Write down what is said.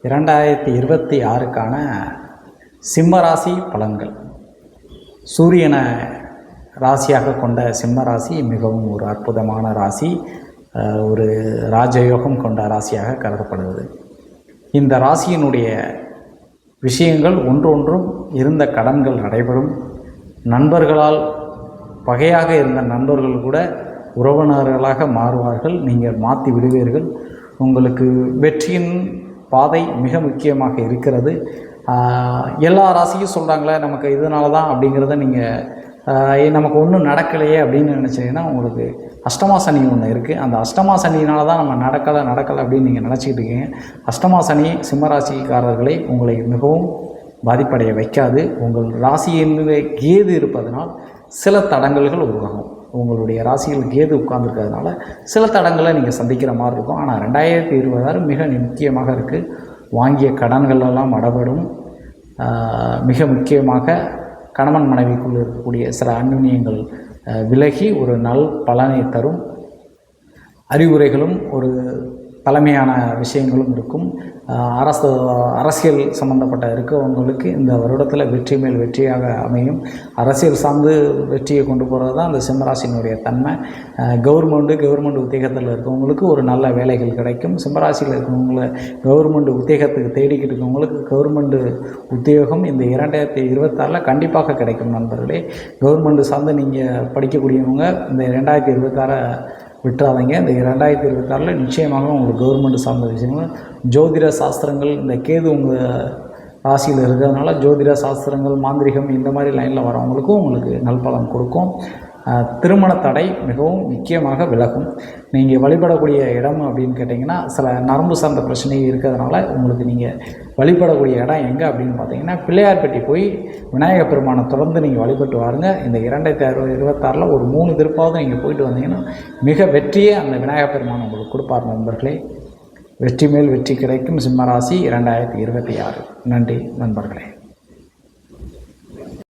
2026க்கான சிம்மராசி பலன்கள். சூரியனை ராசியாக கொண்ட சிம்ம ராசி மிகவும் ஒரு அற்புதமான ராசி, ஒரு ராஜயோகம் கொண்ட ராசியாக கருதப்படுவது. இந்த ராசியினுடைய விஷயங்கள் ஒன்றொன்றும் இருந்த கடன்கள் நடைபெறும். நண்பர்களால் பகையாக இருந்த நண்பர்கள் கூட உறவினர்களாக மாறுவார்கள். நீங்கள் மாற்றி விடுவீர்கள். உங்களுக்கு வெற்றியின் பாதை மிக முக்கியமாக இருக்கிறது. எல்லா ராசியும் சொல்கிறாங்களே நமக்கு இதனால தான் அப்படிங்கிறத நீங்கள் நமக்கு ஒன்றும் நடக்கலையே அப்படின்னு நினச்சிங்கன்னா உங்களுக்கு அஷ்டமா சனி ஒன்று இருக்குது. அந்த அஷ்டமா சனியினால தான் நம்ம நடக்கலை அப்படின்னு நீங்கள் நினச்சிக்கிட்டு இருக்கீங்க. அஷ்டமா சனி சிம்மராசிக்காரர்களை உங்களை மிகவும் பாதிப்படைய வைக்காது. உங்கள் ராசியிலே கேது இருப்பதனால் சில தடங்கல்கள் உருவாகும். உங்களுடைய ராசியில் கேது உட்கார்ந்துருக்கிறதுனால சில தடங்களை நீங்கள் சந்திக்கிற மாதிரி இருக்கும். ஆனால் 2026 மிக முக்கியமாக இருக்குது. வாங்கிய கடன்களெல்லாம் அடைபடும். மிக முக்கியமாக கணவன் மனைவிக்குள் இருக்கக்கூடிய சில அந்நியங்கள் விலகி ஒரு நல் பலனை தரும். அறிவுரைகளும் ஒரு பழமையான விஷயங்களும் இருக்கும். அரசியல் சம்பந்தப்பட்ட இருக்கவங்களுக்கு இந்த வருடத்தில் வெற்றி மேல் வெற்றியாக அமையும். அரசியல் சார்ந்து வெற்றியை கொண்டு போகிறது தான் அந்த சிம்மராசினுடைய தன்மை. கவர்மெண்ட் உத்தியோகத்தில் இருக்கவங்களுக்கு ஒரு நல்ல வேலைகள் கிடைக்கும். சிம்மராசியில் இருக்கவங்களை கவர்மெண்ட் உத்தியோகத்துக்கு தேடிக்கிட்டு இருக்கவங்களுக்கு கவர்மெண்ட் உத்தியோகம் இந்த 2026 கண்டிப்பாக கிடைக்கும். நண்பர்களே, கவர்மெண்ட் சார்ந்து நீங்கள் படிக்கக்கூடியவங்க இந்த 2026 விட்டுறாதீங்க. இந்த 2026 நிச்சயமாக உங்களுக்கு கவர்மெண்ட் சார்ந்த விஷயங்கள், ஜோதிட சாஸ்திரங்கள், இந்த கேது உங்கள் ராசியில் இருக்கிறதுனால ஜோதிட சாஸ்திரங்கள், மாந்திரிகம் இந்த மாதிரி லைனில் வரவங்களுக்கும் உங்களுக்கு நல்பலன் கொடுக்கும். திருமண தடை மிகவும் முக்கியமாக விலகும். நீங்கள் வழிபடக்கூடிய இடம் அப்படின்னு கேட்டிங்கன்னா சில நரம்பு சார்ந்த பிரச்சனை இருக்கிறதுனால உங்களுக்கு நீங்கள் வழிபடக்கூடிய இடம் எங்கே அப்படின்னு பார்த்தீங்கன்னா பிள்ளையார்பட்டி போய் விநாயகர் பெருமானை தொடர்ந்து நீங்கள் வழிபட்டு வாருங்க. இந்த 2026 ஒரு 3 திருப்பாவது நீங்கள் போயிட்டு வந்தீங்கன்னா மிக வெற்றியே அந்த விநாயகர் பெருமான் உங்களுக்கு கொடுப்பார். நண்பர்களே, வெற்றி மேல் வெற்றி கிடைக்கும் சிம்மராசி 2026. நன்றி நண்பர்களே.